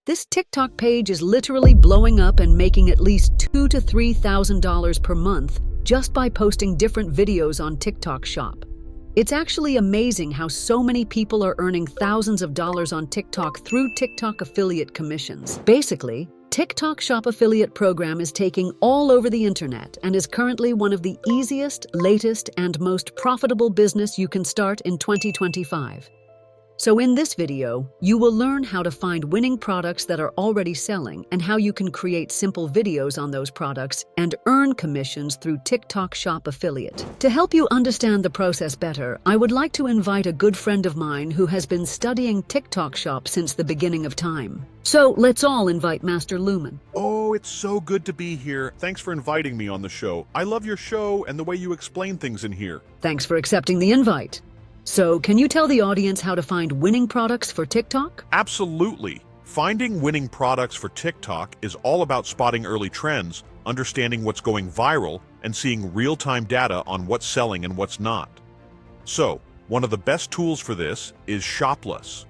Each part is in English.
This TikTok page is literally blowing up and making at least $2,000 to $3,000 per month just by posting different videos on TikTok Shop. It's actually amazing how so many people are earning thousands of dollars on TikTok through TikTok affiliate commissions. Basically, TikTok Shop affiliate program is taking all over the internet and is currently one of the easiest, latest, and most profitable business you can start in 2025. So in this video, you will learn how to find winning products that are already selling and how you can create simple videos on those products and earn commissions through TikTok Shop affiliate. To help you understand the process better, I would like to invite a good friend of mine who has been studying TikTok Shop since the beginning of time. So let's all invite Master Lumen. Oh, it's so good to be here. Thanks for inviting me on the show. I love your show and the way you explain things in here. Thanks for accepting the invite. So, can you tell the audience how to find winning products for TikTok? Absolutely. Finding winning products for TikTok is all about spotting early trends, understanding what's going viral, and seeing real-time data on what's selling and what's not. So, one of the best tools for this is Shoplus.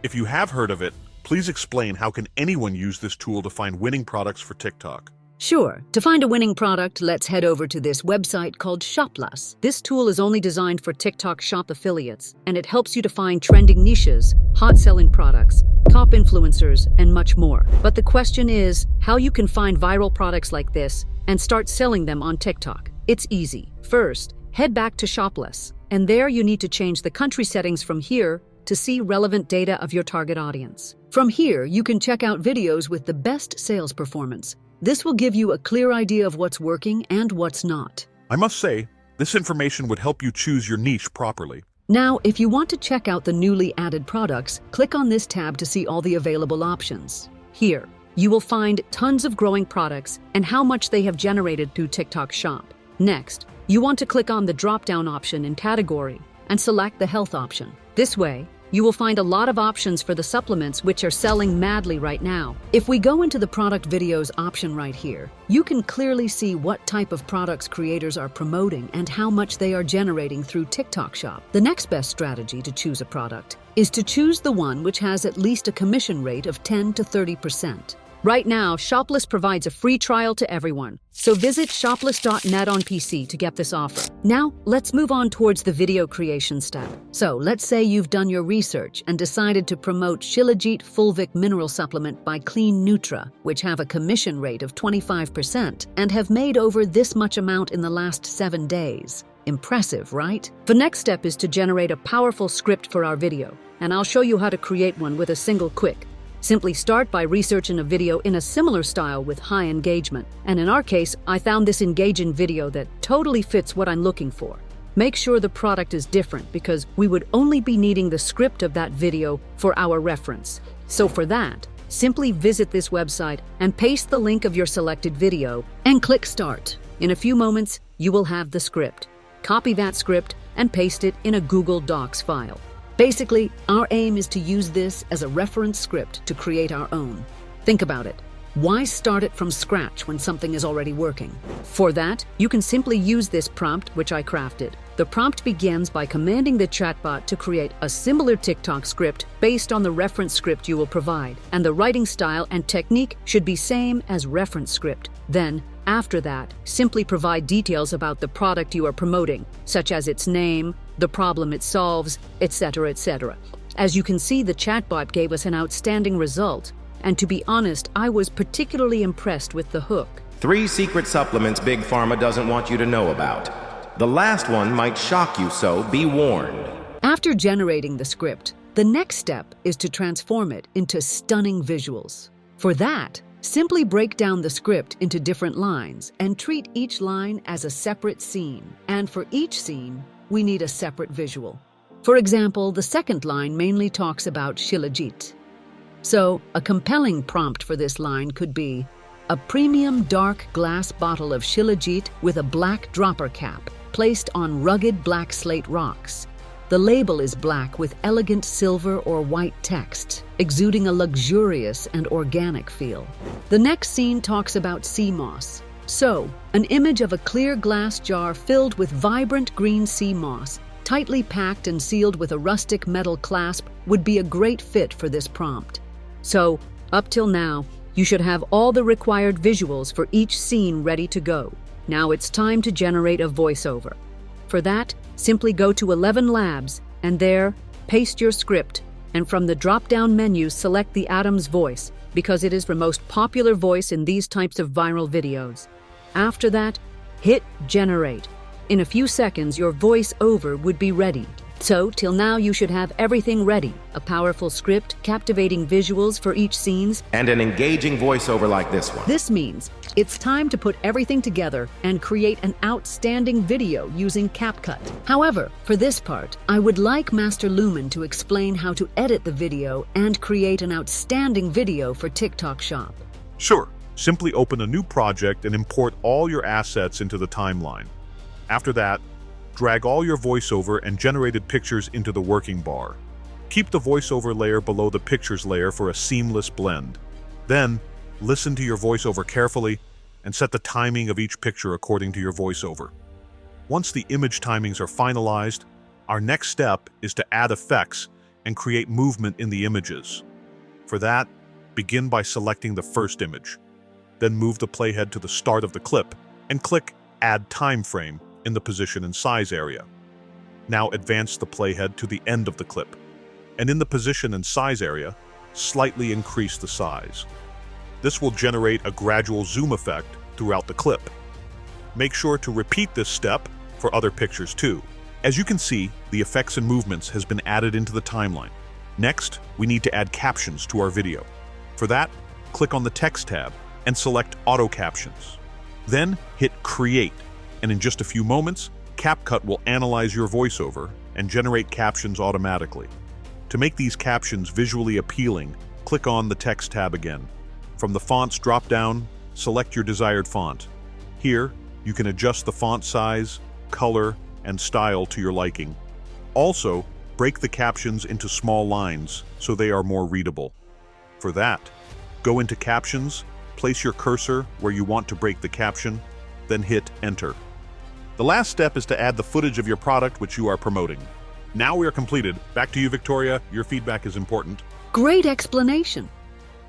If you have heard of it, please explain how can anyone use this tool to find winning products for TikTok. Sure. To find a winning product, let's head over to this website called Shoplus. This tool is only designed for TikTok Shop affiliates, and it helps you to find trending niches, hot-selling products, top influencers, and much more. But the question is, how you can find viral products like this and start selling them on TikTok. It's easy. First, head back to Shoplus, and there you need to change the country settings from here to see relevant data of your target audience. From here, you can check out videos with the best sales performance. This will give you a clear idea of what's working and what's not. I must say, this information would help you choose your niche properly. Now, if you want to check out the newly added products, click on this tab to see all the available options. Here, you will find tons of growing products and how much they have generated through TikTok Shop. Next, you want to click on the drop-down option in category and select the health option. This way, you will find a lot of options for the supplements which are selling madly right now. If we go into the product videos option right here, you can clearly see what type of products creators are promoting and how much they are generating through TikTok Shop. The next best strategy to choose a product is to choose the one which has at least a commission rate of 10 to 30%. Right now, Shoplus provides a free trial to everyone, so visit shoplus.net on PC to get this offer. Now, let's move on towards the video creation step. So, let's say you've done your research and decided to promote Shilajit Fulvic Mineral Supplement by Clean Nutra, which have a commission rate of 25% and have made over this much amount in the last 7 days. Impressive, right? The next step is to generate a powerful script for our video, and I'll show you how to create one with a single click. Simply start by researching a video in a similar style with high engagement. And in our case, I found this engaging video that totally fits what I'm looking for. Make sure the product is different because we would only be needing the script of that video for our reference. So for that, simply visit this website and paste the link of your selected video and click Start. In a few moments, you will have the script. Copy that script and paste it in a Google Docs file. Basically, our aim is to use this as a reference script to create our own. Think about it. Why start it from scratch when something is already working? For that, you can simply use this prompt, which I crafted. The prompt begins by commanding the chatbot to create a similar TikTok script based on the reference script you will provide, and the writing style and technique should be same as reference script. Then, after that, simply provide details about the product you are promoting, such as its name, the problem it solves, etc., etc. As you can see, the chatbot gave us an outstanding result, and to be honest, I was particularly impressed with the hook. 3 secret supplements Big Pharma doesn't want you to know about. The last one might shock you, so be warned. After generating the script, the next step is to transform it into stunning visuals. For that, simply break down the script into different lines and treat each line as a separate scene. And for each scene, we need a separate visual. For example, the second line mainly talks about Shilajit. So, a compelling prompt for this line could be a premium dark glass bottle of Shilajit with a black dropper cap placed on rugged black slate rocks. The label is black with elegant silver or white text, exuding a luxurious and organic feel. The next scene talks about sea moss. So, an image of a clear glass jar filled with vibrant green sea moss, tightly packed and sealed with a rustic metal clasp, would be a great fit for this prompt. So, Up till now, you should have all the required visuals for each scene ready to go. Now it's time to generate a voiceover. For that, simply go to 11 Labs and there, paste your script, and from the drop-down menu select the Adam's voice because it is the most popular voice in these types of viral videos. After that, hit Generate. In a few seconds, your voiceover would be ready. So, till now you should have everything ready. A powerful script, captivating visuals for each scenes, And an engaging voiceover like this one. This means it's time to put everything together and create an outstanding video using CapCut. However, for this part, I would like Master Lumen to explain how to edit the video and create an outstanding video for TikTok Shop. Sure. Simply open a new project and import all your assets into the timeline. After that, drag all your voiceover and generated pictures into the working bar. Keep the voiceover layer below the pictures layer for a seamless blend. Then, listen to your voiceover carefully and set the timing of each picture according to your voiceover. Once the image timings are finalized, our next step is to add effects and create movement in the images. For that, begin by selecting the first image. Then move the playhead to the start of the clip and click Add Time Frame in the position and size area. Now advance the playhead to the end of the clip, and in the position and size area, slightly increase the size. This will generate a gradual zoom effect throughout the clip. Make sure to repeat this step for other pictures too. As you can see, the effects and movements has been added into the timeline. Next, we need to add captions to our video. For that, click on the Text tab and select Auto Captions. Then hit Create, and in just a few moments, CapCut will analyze your voiceover and generate captions automatically. To make these captions visually appealing, click on the Text tab again. From the Fonts drop-down, select your desired font. Here, you can adjust the font size, color, and style to your liking. Also, break the captions into small lines so they are more readable. For that, go into Captions, place your cursor where you want to break the caption, then hit Enter. The last step is to add the footage of your product which you are promoting. Now we are completed. Back to you, Victoria. Your feedback is important. Great explanation.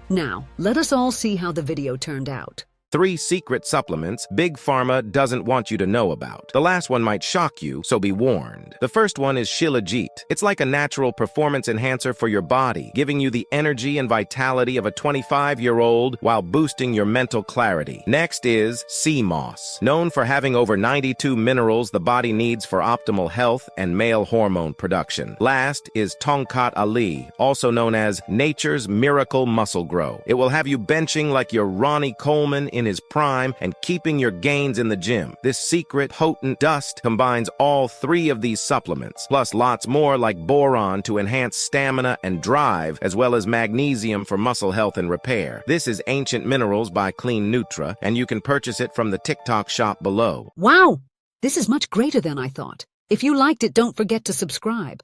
Now, let us all see how the video turned out. 3 secret supplements Big Pharma doesn't want you to know about. The last one might shock you, so be warned. The first one is Shilajit. It's like a natural performance enhancer for your body, giving you the energy and vitality of a 25-year-old while boosting your mental clarity. Next is Sea Moss. Known for having over 92 minerals the body needs for optimal health and male hormone production. Last is Tongkat Ali, also known as Nature's Miracle Muscle Grow. It will have you benching like you're Ronnie Coleman in his prime and keeping your gains in the gym. This secret, potent dust combines all 3 of these supplements, plus lots more like boron to enhance stamina and drive, as well as magnesium for muscle health and repair. This is Ancient Minerals by Clean Nutra, and you can purchase it from the TikTok shop below. Wow! This is much greater than I thought. If you liked it, don't forget to subscribe.